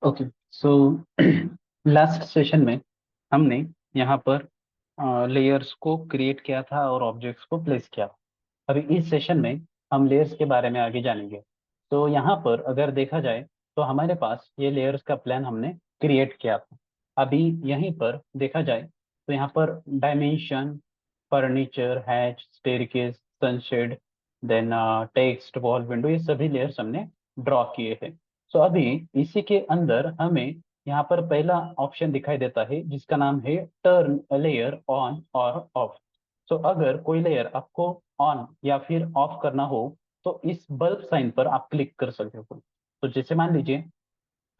Okay. So last session में हमने यहाँ पर लेयर्स को क्रिएट किया था और ऑब्जेक्ट्स को प्लेस किया। अभी इस सेशन में हम लेयर्स के बारे में आगे जानेंगे। तो यहाँ पर अगर देखा जाए तो हमारे पास ये लेयर्स का प्लान हमने क्रिएट किया था। अभी यहीं पर देखा जाए तो यहाँ पर dimension, furniture, hatch, staircase, sunshade, then text, wall, window, ये सभी लेयर्स हमने ड्रॉ किए हैं। सो अभी इसी के अंदर हमें यहाँ पर पहला ऑप्शन दिखाई देता है जिसका नाम है टर्न लेयर ऑन और ऑफ। सो अगर कोई लेयर आपको ऑन या फिर ऑफ करना हो तो इस बल्ब साइन पर आप क्लिक कर सकते हो। तो जैसे मान लीजिए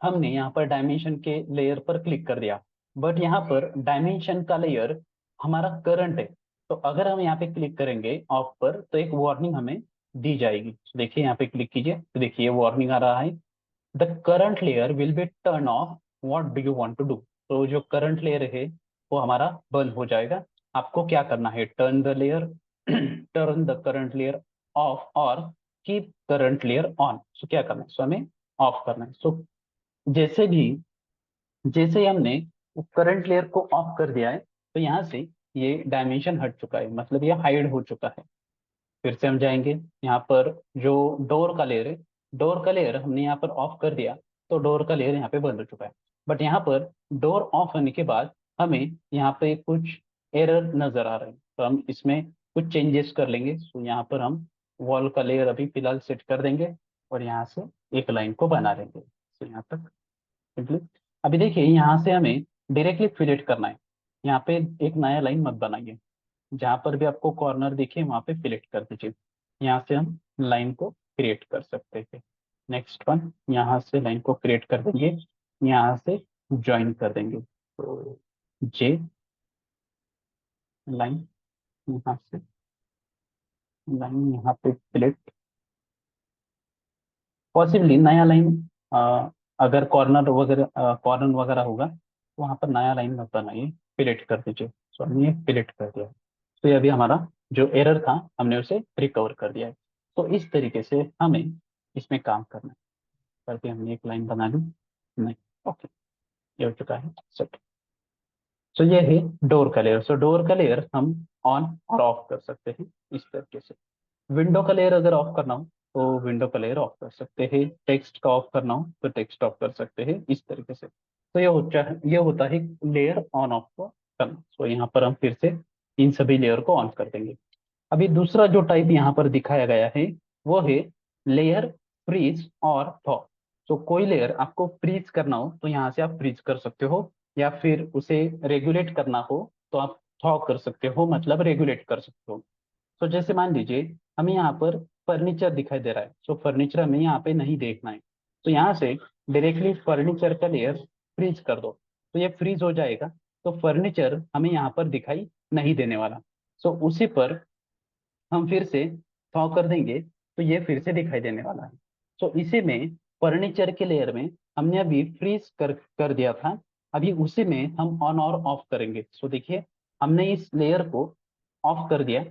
हमने यहाँ पर डायमेंशन के लेयर पर क्लिक कर दिया, बट यहाँ पर डायमेंशन का लेयर हमारा करंट है। तो अगर हम यहाँ पे क्लिक करेंगे ऑफ पर तो एक वार्निंग हमें दी जाएगी। तो देखिए यहाँ पे क्लिक कीजिए तो देखिए वार्निंग आ रहा है, the current layer will be turn off, what do you want to do. तो जो करंट लेयर है वो हमारा बंद हो जाएगा। आपको क्या करना है, turn the layer turn the current layer of और कीप करंट लेयर ऑन। सो क्या करना है, सो हमें ऑफ करना है। सो जैसे भी जैसे ही हमने करंट लेयर को ऑफ कर दिया है तो यहाँ से ये डायमेंशन हट चुका है, मतलब ये हाइड हो चुका है। फिर से हम जाएंगे यहाँ पर, जो डोर का लेयर है, डोर का लेयर हमने यहाँ पर ऑफ कर दिया तो डोर का लेयर यहाँ पे बंद हो चुका है। बट यहाँ पर डोर ऑफ होने के बाद हमें यहाँ पे कुछ एरर नजर आ रहे हैं, तो हम इसमें कुछ चेंजेस कर लेंगे। तो यहाँ पर हम वॉल का लेयर अभी फिलहाल सेट कर देंगे और यहाँ से एक लाइन को बना लेंगे। तो यहाँ तक सिंपली। अभी देखिए यहाँ से हमें डायरेक्टली फिलेट करना है। यहाँ पे एक नया लाइन मत बनाइए, जहाँ पर भी आपको कॉर्नर दिखे वहाँ पे फिलेट कर दीजिए। यहाँ से हम लाइन को क्रिएट कर सकते हैं। नेक्स्ट वन, यहाँ से लाइन को क्रिएट कर देंगे, यहाँ से ज्वाइन कर देंगे। तो जे लाइन, यहाँ से लाइन यहाँ पे फिलेट, पॉसिबली नया लाइन, अगर कॉर्नर वगैरह होगा तो वहाँ पर नया लाइन मत बनाइए, फिलेट कर दीजिए। सो हमने ये फिलेट कर दिया। तो ये अभी हमारा जो एरर था हमने उसे रिकवर कर दिया है। तो इस तरीके से हमें इसमें काम करना है। करके हमने एक लाइन बना ली, नहीं, ओके, ये हो चुका है सेट। सो ये है डोर का लेयर। सो डोर का लेयर हम ऑन और ऑफ कर सकते हैं इस तरीके से। विंडो का लेयर अगर ऑफ करना हो तो विंडो का लेयर ऑफ कर सकते हैं, टेक्स्ट का ऑफ करना हो तो टेक्स्ट ऑफ कर सकते हैं इस तरीके से। तो ये होता है लेयर ऑन ऑफ को करना। तो यहाँ पर हम फिर से इन सभी लेयर को ऑन कर देंगे। अभी दूसरा जो टाइप यहाँ पर दिखाया गया है वो है लेयर फ्रीज और थॉ। तो कोई लेयर आपको फ्रीज करना हो तो यहाँ से आप फ्रीज कर सकते हो, या फिर उसे रेगुलेट करना हो तो आप थॉ कर सकते हो, मतलब रेगुलेट कर सकते हो। तो जैसे मान लीजिए हमें यहाँ पर फर्नीचर दिखाई दे रहा है, तो फर्नीचर हमें यहाँ पे नहीं देखना है। तो यहाँ से डायरेक्टली फर्नीचर का लेयर फ्रीज कर दो तो ये फ्रीज हो जाएगा। तो फर्नीचर हमें यहाँ पर दिखाई नहीं देने वाला। सो उसी पर हम फिर से थॉ कर देंगे तो ये फिर से दिखाई देने वाला है। तो इसी में फर्नीचर के लेयर में हमने अभी फ्रीज कर दिया था, अभी उसी में हम ऑन और ऑफ करेंगे। सो देखिए हमने इस लेयर को ऑफ कर दिया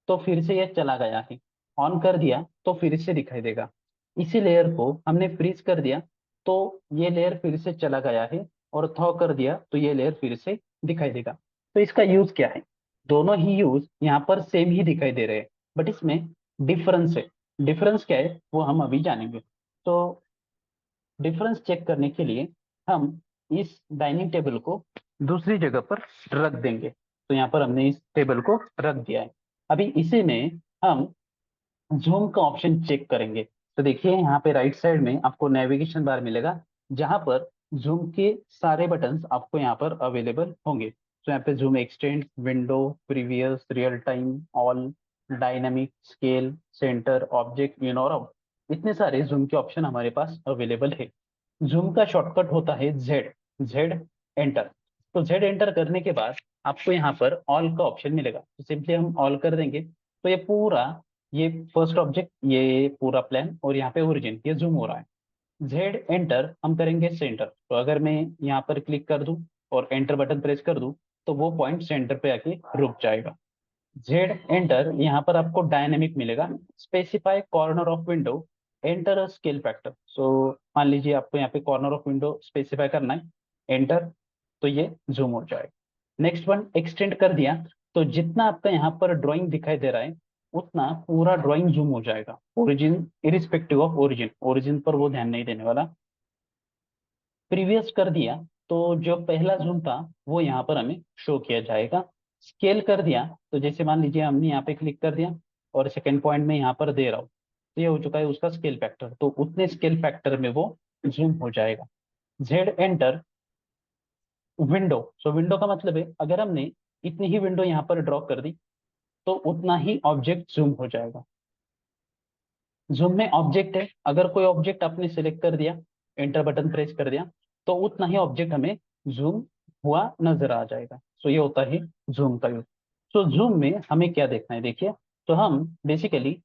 तो फिर से ये चला गया है, ऑन कर दिया तो फिर से दिखाई देगा। इसी लेयर को हमने फ्रीज कर दिया तो ये लेयर फिर से चला गया है, और थॉ कर दिया तो ये लेयर फिर से दिखाई देगा। तो इसका यूज क्या है, दोनों ही यूज यहाँ पर सेम ही दिखाई दे रहे हैं, बट इसमें डिफरेंस है। डिफरेंस क्या है वो हम अभी जानेंगे। तो डिफरेंस चेक करने के लिए हम इस डाइनिंग टेबल को दूसरी जगह पर रख देंगे। तो यहाँ पर हमने इस टेबल को रख दिया है। अभी इसी में हम जूम का ऑप्शन चेक करेंगे। तो देखिए यहाँ पे राइट साइड में आपको नेविगेशन बार मिलेगा, जहां पर जूम के सारे बटन्स आपको यहाँ पर अवेलेबल होंगे। तो यहाँ पे zoom extend, window, previous, real time, all, dynamic, scale, centre, object, in और आउट, इतने सारे जूम के ऑप्शन हमारे पास अवेलेबल है। जूम का शॉर्टकट होता है जेड, जेड एंटर। तो जेड एंटर करने के बाद आपको यहाँ पर ऑल का ऑप्शन मिलेगा, तो सिंपली हम ऑल कर देंगे तो ये पूरा, ये फर्स्ट ऑब्जेक्ट, ये पूरा प्लान और यहाँ पे ओरिजिन, ये जूम हो रहा है। जेड एंटर हम करेंगे सेंटर। तो अगर मैं यहाँ पर क्लिक कर दूं और एंटर बटन प्रेस कर दूं तो वो पॉइंट सेंटर पे आके रुक जाएगा। जेड एंटर यहाँ पर आपको डायनेमिक मिलेगा, specify corner of window enter scale factor. So मान लीजिए आपको यहाँ पे कॉर्नर ऑफ विंडो स्पेसिफाई करना है, एंटर, तो ये जूम हो जाएगा। नेक्स्ट वन, एक्सटेंड कर दिया, तो जितना आपका यहाँ पर ड्राइंग दिखाई दे रहा है उतना पूरा ड्राइंग जूम हो जाएगा, origin irrespective of origin, origin पर वो ध्यान नहीं देने वाला। प्रीवियस कर दिया तो जो पहला जूम था वो यहाँ पर हमें शो किया जाएगा। स्केल कर दिया तो जैसे मान लीजिए हमने यहाँ पे क्लिक कर दिया और सेकंड पॉइंट में यहाँ पर दे रहा हूँ, तो ये हो चुका है उसका स्केल फैक्टर, तो उतने स्केल फैक्टर में वो जूम हो जाएगा। जेड एंटर विंडो, सो विंडो का मतलब है अगर हमने इतनी ही विंडो यहाँ पर ड्रॉ कर दी तो उतना ही ऑब्जेक्ट जूम हो जाएगा। जूम में ऑब्जेक्ट है, अगर कोई ऑब्जेक्ट आपने सिलेक्ट कर दिया, एंटर बटन प्रेस कर दिया, तो उतना ही ऑब्जेक्ट हमें जूम हुआ नजर आ जाएगा। सो ये होता है जूम का यूज। सो जूम में हमें क्या देखना है, देखिए, तो हम बेसिकली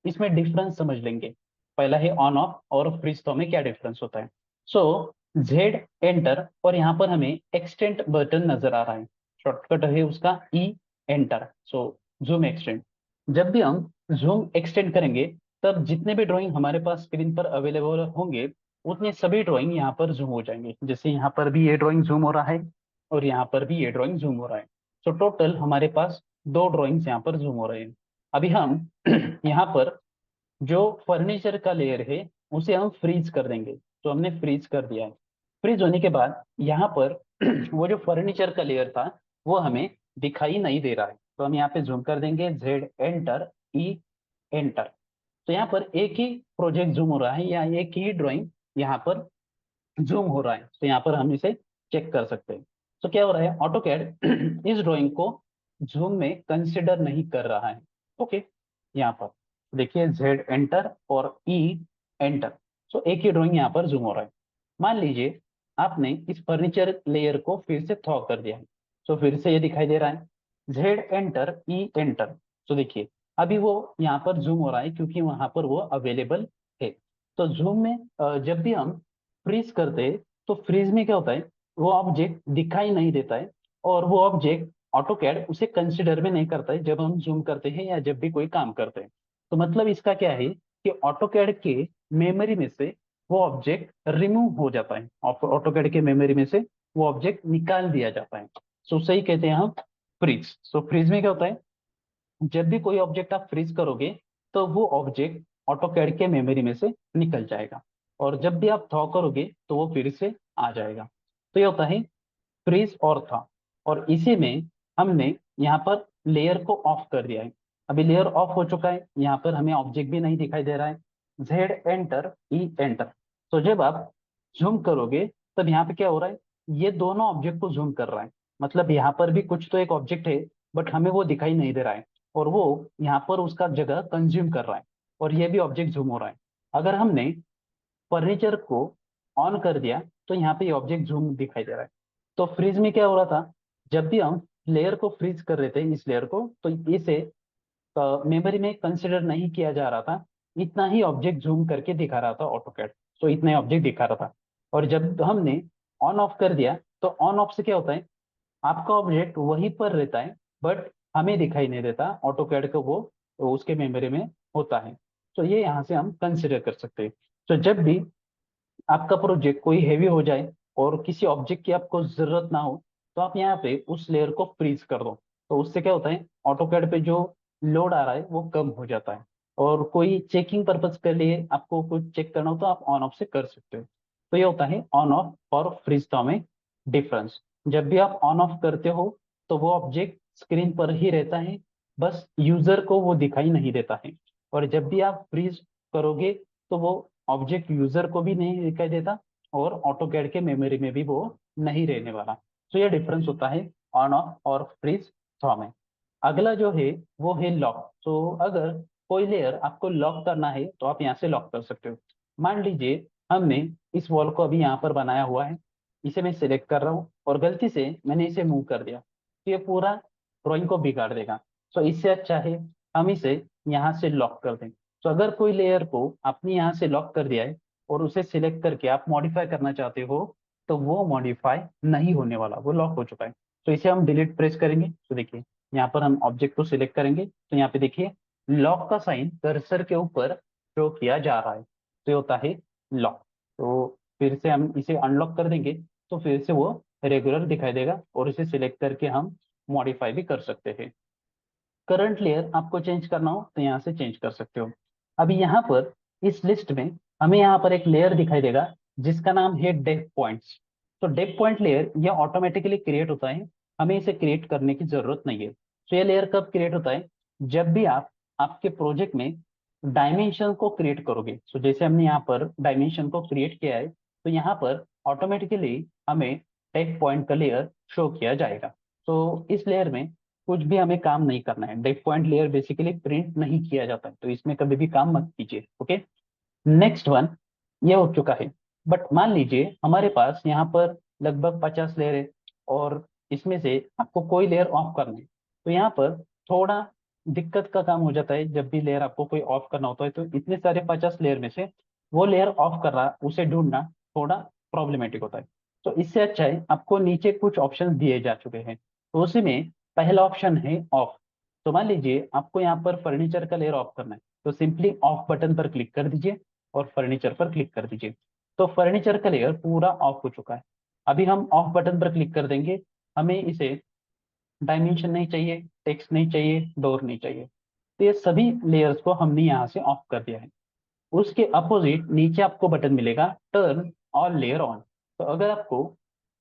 इसमें डिफरेंस समझ लेंगे। पहला है ऑन ऑफ और फ्रीज, तो हमें क्या डिफरेंस होता है। सो जेड एंटर और यहाँ पर हमें एक्सटेंड बटन नजर आ रहा है, शॉर्टकट है उसका ई एंटर। सो जूम एक्सटेंड, जब भी हम जूम एक्सटेंड करेंगे तब जितने भी ड्राइंग हमारे पास स्क्रीन पर अवेलेबल होंगे उतने सभी ड्राइंग यहाँ पर जूम हो जाएंगे। जैसे यहाँ पर भी ये ड्राइंग जूम हो रहा है और यहाँ पर भी ये ड्राइंग जूम हो रहा है। सो टोटल हमारे पास दो ड्राइंग्स यहाँ पर जूम हो रहे हैं। अभी हम यहाँ पर जो फर्नीचर का लेयर है उसे हम फ्रीज कर देंगे, तो हमने फ्रीज कर दिया है। फ्रीज होने के बाद यहाँ पर वो जो फर्नीचर का लेयर था वो हमें दिखाई नहीं दे रहा है, तो हम यहाँ पे जूम कर देंगे, जेड एंटर ई एंटर, तो यहाँ पर एक ही प्रोजेक्ट जूम हो रहा है या एक ही ड्राइंग यहाँ पर जूम हो रहा है, तो यहाँ पर हम इसे चेक कर सकते हैं। तो क्या हो रहा है, ऑटो कैड इस ड्राइंग को जूम में कंसिडर नहीं कर रहा है। ओके, यहाँ पर देखिए जेड एंटर और ई एंटर, सो एक ही ड्राइंग यहाँ पर जूम हो रहा है। मान लीजिए आपने इस फर्नीचर लेयर को फिर से थॉ कर दिया है, तो फिर से ये दिखाई दे रहा है, जेड एंटर ई एंटर, तो देखिए अभी वो यहाँ पर जूम हो रहा है क्योंकि वहां पर वो अवेलेबल है। तो जूम में जब भी हम फ्रीज करते हैं तो फ्रीज में क्या होता है, वो ऑब्जेक्ट दिखाई नहीं देता है और वो ऑब्जेक्ट ऑटो कैड उसे कंसिडर में नहीं करता है जब हम जूम करते हैं या जब भी कोई काम करते हैं। तो मतलब इसका क्या है कि ऑटो कैड के मेमोरी में से वो ऑब्जेक्ट रिमूव हो जाता है, ऑटो कैड के मेमोरी में से वो ऑब्जेक्ट निकाल दिया जाता है। सो सही कहते हैं हम फ्रीज। सो फ्रीज में क्या होता है, जब भी कोई ऑब्जेक्ट आप फ्रीज करोगे तो वो ऑब्जेक्ट ऑटोकैड के मेमोरी में से निकल जाएगा और जब भी आप थॉ करोगे तो वो फिर से आ जाएगा। तो ये होता है फ्रीज और थॉ। और इसी में हमने यहाँ पर लेयर को ऑफ कर दिया है, अभी लेयर ऑफ हो चुका है, यहाँ पर हमें ऑब्जेक्ट भी नहीं दिखाई दे रहा है, जेड एंटर ई एंटर। तो जब आप जूम करोगे तब यहाँ पे क्या हो रहा है, ये दोनों ऑब्जेक्ट को जूम कर रहा है, मतलब यहाँ पर भी कुछ तो एक ऑब्जेक्ट है बट हमें वो दिखाई नहीं दे रहा है और वो यहाँ पर उसका जगह कंज्यूम कर रहा है और ये भी ऑब्जेक्ट जूम हो रहा है। अगर हमने फर्नीचर को ऑन कर दिया तो यहाँ पे ऑब्जेक्ट जूम दिखाई दे रहा है। तो फ्रीज में क्या हो रहा था, जब भी हम लेयर को फ्रीज कर रहे थे इस लेयर को, तो इसे मेमोरी में कंसिडर नहीं किया जा रहा था, इतना ही ऑब्जेक्ट जूम करके दिखा रहा था ऑटोकैड, तो इतना ही ऑब्जेक्ट दिखा रहा था। और जब हमने ऑन ऑफ कर दिया तो ऑन ऑफ से क्या होता है, आपका ऑब्जेक्ट वहीं पर रहता है बट हमें दिखाई नहीं देता, ऑटो कैड को वो उसके मेमोरी में होता है। तो ये यहाँ से हम कंसिडर कर सकते हैं। तो जब भी आपका प्रोजेक्ट कोई हैवी हो जाए और किसी ऑब्जेक्ट की आपको जरूरत ना हो तो आप यहाँ पे उस लेयर को फ्रीज कर दो, तो उससे क्या होता है, ऑटो कैड पे जो लोड आ रहा है वो कम हो जाता है और कोई चेकिंग पर्पज के लिए आपको कुछ चेक करना हो तो आप ऑन ऑफ से कर सकते हो। तो ये होता है ऑन ऑफ और फ्रीज तो में डिफरेंस। जब भी आप ऑन ऑफ करते हो तो वो ऑब्जेक्ट स्क्रीन पर ही रहता है, बस यूजर को वो दिखाई नहीं देता है, और जब भी आप फ्रीज करोगे तो वो ऑब्जेक्ट यूजर को भी नहीं दिखाई देता और ऑटो कैड के मेमोरी में भी वो नहीं रहने वाला। तो ये डिफरेंस होता है ऑन ऑफ और फ्रीज थ्रो में। अगला जो है वो है लॉक। तो अगर कोई लेयर आपको लॉक करना है तो आप यहाँ से लॉक कर सकते हो। मान लीजिए हमने इस वॉल को अभी यहाँ पर बनाया हुआ है, इसे मैं सिलेक्ट कर रहा हूँ और गलती से मैंने इसे मूव कर दिया तो ये पूरा ड्राइंग को बिगाड़ देगा। तो इससे अच्छा है हम इसे यहाँ से लॉक कर दें। तो अगर कोई लेयर को आपने यहाँ से लॉक कर दिया है और उसे सिलेक्ट करके आप मॉडिफाई करना चाहते हो तो वो मॉडिफाई नहीं होने वाला, वो लॉक हो चुका है। तो इसे हम डिलीट प्रेस करेंगे तो देखिए यहाँ पर हम ऑब्जेक्ट को सिलेक्ट करेंगे तो यहाँ पे देखिए लॉक का साइन कर्सर के ऊपर शो किया जा रहा है। तो ये होता है लॉक। तो फिर से हम इसे अनलॉक कर देंगे तो फिर से वो रेगुलर दिखाई देगा और इसे सिलेक्ट करके हम मॉडिफाई भी कर सकते हैं। करंट लेयर आपको चेंज करना हो तो यहाँ से चेंज कर सकते हो। अभी यहाँ पर इस लिस्ट में हमें यहाँ पर एक लेयर दिखाई देगा जिसका नाम है डेप पॉइंट्स। तो डेप पॉइंट लेयर ये ऑटोमेटिकली क्रिएट होता है, हमें इसे क्रिएट करने की जरूरत नहीं है। तो ये लेयर कब क्रिएट होता है? जब भी आप आपके प्रोजेक्ट में डायमेंशन को क्रिएट करोगे। तो जैसे हमने यहाँ पर डायमेंशन को क्रिएट किया है तो यहाँ पर ऑटोमेटिकली हमें डेप पॉइंट का लेयर शो किया जाएगा। तो इस लेयर में कुछ भी हमें काम नहीं करना है, defpoints layer basically print नहीं किया जाता है, तो इसमें कभी भी काम मत कीजिए। ओके, नेक्स्ट वन ये हो चुका है। बट मान लीजिए हमारे पास यहाँ पर लगभग 50 लेयर है और इसमें से आपको कोई लेयर ऑफ करना है, तो यहाँ पर थोड़ा दिक्कत का काम हो जाता है। जब भी लेयर आपको कोई ऑफ करना होता है तो इतने सारे 50 लेयर में से वो लेयर ऑफ कर रहा उसे ढूंढना थोड़ा प्रॉब्लमेटिक होता है। तो इससे अच्छा है आपको नीचे कुछ ऑप्शन दिए जा चुके हैं, तो उसी में पहला ऑप्शन है ऑफ। तो मान लीजिए आपको यहाँ पर फर्नीचर का लेयर ऑफ करना है, तो सिंपली ऑफ बटन पर क्लिक कर दीजिए और फर्नीचर पर क्लिक कर दीजिए। तो फर्नीचर का लेयर पूरा ऑफ हो चुका है। अभी हम ऑफ बटन पर क्लिक कर देंगे, हमें इसे डायमेंशन नहीं चाहिए, टेक्स्ट नहीं चाहिए, डोर नहीं चाहिए, तो ये सभी लेयर्स को हमने यहाँ से ऑफ कर दिया है। उसके अपोजिट नीचे आपको बटन मिलेगा टर्न ऑल लेयर ऑन। तो अगर आपको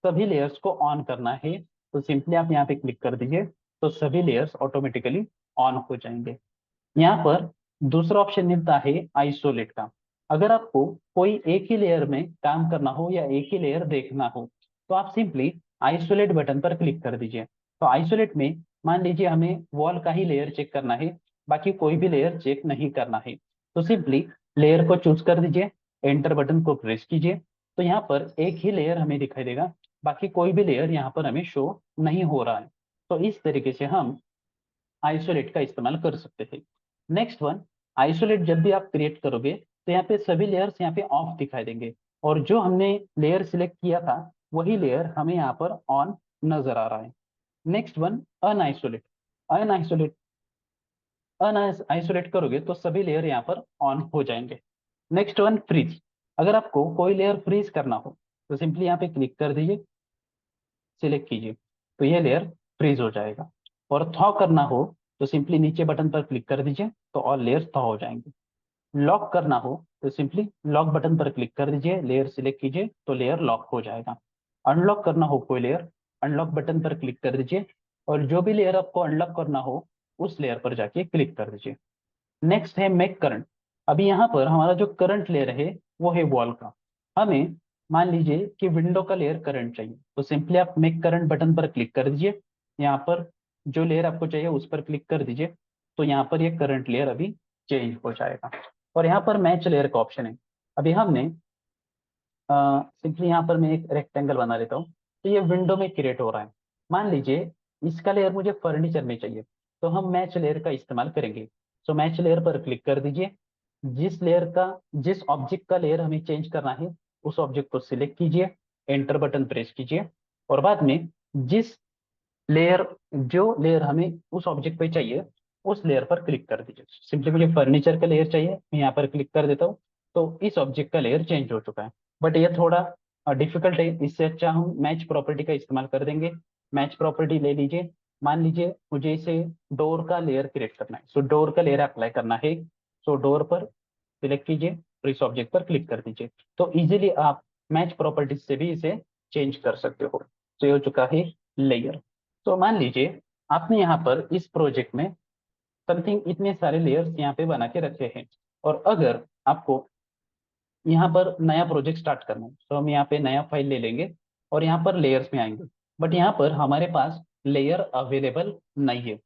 सभी लेयर्स को ऑन करना है तो सिंपली आप यहाँ पे क्लिक कर दीजिए, तो सभी लेयर्स ऑटोमेटिकली ऑन हो जाएंगे। यहाँ पर दूसरा ऑप्शन मिलता है आइसोलेट का। अगर आपको कोई एक ही लेयर में काम करना हो या एक ही लेयर देखना हो तो आप सिंपली आइसोलेट बटन पर क्लिक कर दीजिए। तो आइसोलेट में मान लीजिए हमें वॉल का ही लेयर चेक करना है, बाकी कोई भी लेयर चेक नहीं करना है, तो सिंपली लेयर को चूज कर दीजिए, एंटर बटन को प्रेस कीजिए। तो यहाँ पर एक ही लेयर हमें दिखाई देगा, बाकी कोई भी लेयर यहाँ पर हमें शो नहीं हो रहा है। तो इस तरीके से हम आइसोलेट का इस्तेमाल कर सकते हैं। नेक्स्ट वन, आइसोलेट जब भी आप क्रिएट करोगे तो यहाँ पे सभी लेयर्स यहाँ पे ऑफ दिखाई देंगे और जो हमने लेयर सिलेक्ट किया था वही लेयर हमें यहाँ पर ऑन नजर आ रहा है। Next one, अनआइसोलेट। अनआइसोलेट अनआइसोलेट करोगे तो सभी लेयर यहाँ पर ऑन हो जाएंगे। Next one, freeze. अगर आपको कोई लेयर फ्रीज करना हो तो सिंपली यहाँ पे क्लिक कर दीजिए, सिलेक्ट कीजिए, तो ये लेयर फ्रीज हो जाएगा। और थॉ करना हो तो सिंपली नीचे बटन पर क्लिक कर दीजिए, तो ऑल लेयर्स थॉ हो जाएंगे। लॉक करना हो तो सिंपली लॉक बटन पर क्लिक कर दीजिए, लेयर सिलेक्ट कीजिए, तो लेयर लॉक हो जाएगा। अनलॉक करना हो कोई लेयर, अनलॉक बटन पर क्लिक कर दीजिए और जो भी लेयर आपको अनलॉक करना हो उस लेयर पर जाके क्लिक कर दीजिए। नेक्स्ट है मेक करंट। अभी यहाँ पर हमारा जो करंट लेयर है वो है वॉल का। हमें मान लीजिए कि विंडो का लेयर करंट चाहिए, तो सिंपली आप मेक करंट बटन पर क्लिक कर दीजिए, यहाँ पर जो लेयर आपको चाहिए उस पर क्लिक कर दीजिए, तो यहाँ पर ये करंट लेयर अभी चेंज हो जाएगा। और यहाँ पर मैच लेयर का ऑप्शन है। अभी हमने सिंपली यहाँ पर मैं एक रेक्टेंगल बना लेता हूँ, तो ये विंडो में क्रिएट हो रहा है। मान लीजिए इसका लेयर मुझे फर्नीचर में चाहिए, तो हम मैच लेयर का इस्तेमाल करेंगे। सो मैच लेयर पर क्लिक कर दीजिए, जिस ऑब्जेक्ट का लेयर हमें चेंज करना है उस ऑब्जेक्ट को सिलेक्ट कीजिए, एंटर बटन प्रेस कीजिए और बाद में जिस लेयर जो लेयर हमें उस ऑब्जेक्ट पे चाहिए उस लेयर पर क्लिक कर दीजिए। सिंपली मुझे फर्नीचर का लेयर चाहिए, मैं यहाँ पर क्लिक कर देता हूँ, तो इस ऑब्जेक्ट का लेयर चेंज हो चुका है। बट ये थोड़ा डिफिकल्ट है, इससे अच्छा हम मैच प्रॉपर्टी का इस्तेमाल कर देंगे। मैच प्रॉपर्टी ले लीजिए, मान लीजिए मुझे इसे डोर का लेयर क्रिएट करना है, सो डोर का लेयर अप्लाई करना है, सो डोर पर सिलेक्ट कीजिए और इस ऑब्जेक्ट पर क्लिक कर दीजिए, तो इजीली आप मैच प्रॉपर्टीज से भी इसे चेंज कर सकते हो। तो ये हो चुका है लेयर। तो मान लीजिए आपने यहाँ पर इस प्रोजेक्ट में समथिंग इतने सारे लेयर्स यहाँ पे बना के रखे हैं और अगर आपको यहाँ पर नया प्रोजेक्ट स्टार्ट करना है तो हम यहाँ पे नया फाइल ले लेंगे और यहाँ पर लेयर्स में आएंगे, बट यहाँ पर हमारे पास लेयर अवेलेबल नहीं है।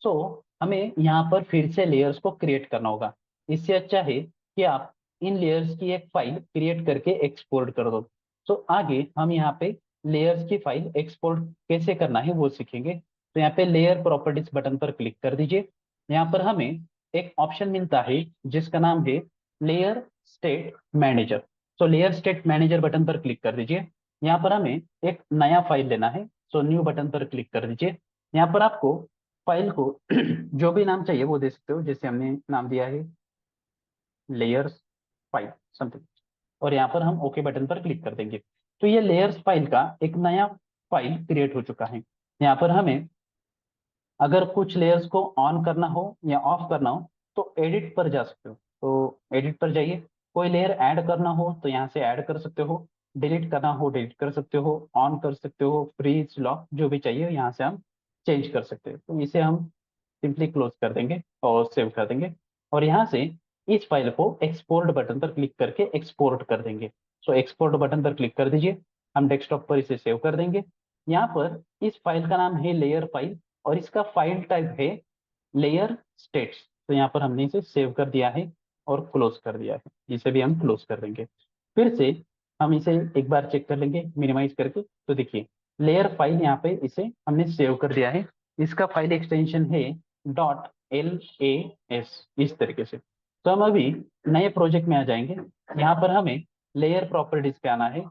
सो हमें यहाँ पर फिर से लेयर्स को क्रिएट करना होगा। इससे अच्छा है कि आप इन लेयर्स की एक फाइल क्रिएट करके एक्सपोर्ट कर दो। सो आगे हम यहाँ पे लेयर्स की फाइल एक्सपोर्ट कैसे करना है वो सीखेंगे। तो यहाँ पे लेयर प्रॉपर्टीज बटन पर क्लिक कर दीजिए, यहाँ पर हमें एक ऑप्शन मिलता है जिसका नाम है लेयर स्टेट मैनेजर। तो लेयर स्टेट मैनेजर बटन पर क्लिक कर दीजिए, यहाँ पर हमें एक नया फाइल लेना है, सो न्यू बटन पर क्लिक कर दीजिए। यहाँ पर आपको फाइल को जो भी नाम चाहिए वो दे सकते हो, जैसे हमने नाम दिया है लेयर्स फाइल समथिंग, और यहाँ पर हम ओके बटन पर क्लिक कर देंगे। तो ये लेयर्स फाइल का एक नया फाइल क्रिएट हो चुका है। यहाँ पर हमें अगर कुछ लेयर्स को ऑन करना हो या ऑफ करना हो तो एडिट पर जा सकते हो, तो एडिट पर जाइए। कोई लेयर ऐड करना हो तो यहाँ से ऐड कर सकते हो, डिलीट करना हो डिलीट कर सकते हो, ऑन कर सकते हो, फ्रीज लॉक जो भी चाहिए यहाँ से हम चेंज कर सकते हैं। तो इसे हम सिंपली क्लोज कर देंगे और सेव कर देंगे, और यहाँ से इस फाइल को एक्सपोर्ट बटन पर क्लिक करके एक्सपोर्ट कर देंगे। सो एक्सपोर्ट बटन पर क्लिक कर दीजिए, हम डेस्कटॉप पर इसे सेव कर देंगे। यहाँ पर इस फाइल का नाम है लेयर फाइल, और इसका फाइल टाइप है लेयर स्टेट्स। तो यहाँ पर हमने इसे सेव कर दिया है और क्लोज कर दिया है, इसे भी हम क्लोज कर देंगे। फिर से हम इसे एक बार चेक कर लेंगे मिनिमाइज करके। तो देखिए लेयर फाइल यहाँ पे इसे हमने सेव कर दिया है, इसका फाइल एक्सटेंशन है .las, इस तरीके से। तो हम अभी नए प्रोजेक्ट में आ जाएंगे, यहाँ पर हमें लेयर प्रॉपर्टीज पे आना है,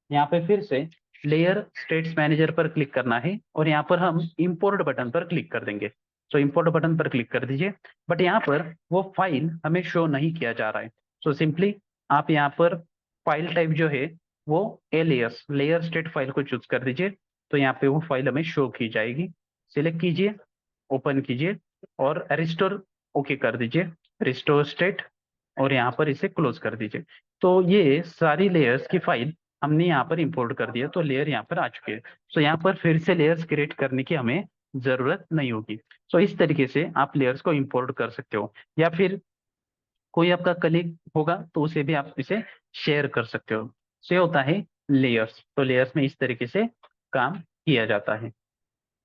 यहाँ पे फिर से लेयर स्टेट्स मैनेजर पर क्लिक करना है, और यहाँ पर हम इंपोर्ट बटन पर क्लिक कर देंगे। सो इंपोर्ट बटन पर क्लिक कर दीजिए, बट यहाँ पर वो फाइल हमें शो नहीं किया जा रहा है। सो सिंपली आप यहाँ पर फाइल टाइप जो है वो एलियस लेयर स्टेट फाइल को चूज कर दीजिए, तो यहाँ पे वो फाइल हमें शो की जाएगी। सिलेक्ट कीजिए, ओपन कीजिए और रिस्टोर ओके कर दीजिए, रिस्टोर स्टेट, और यहाँ पर इसे क्लोज कर दीजिए। तो ये सारी लेयर्स की फाइल हमने यहाँ पर इंपोर्ट कर दिया, तो लेयर यहाँ पर आ चुकी है। सो यहाँ पर फिर से लेयर्स क्रिएट करने की हमें जरूरत नहीं होगी। सो इस तरीके से आप लेयर्स को इंपोर्ट कर सकते हो, या फिर कोई आपका कलीग होगा तो उसे भी आप इसे शेयर कर सकते हो। से होता है लेयर्स। तो लेयर्स में इस तरीके से काम किया जाता है।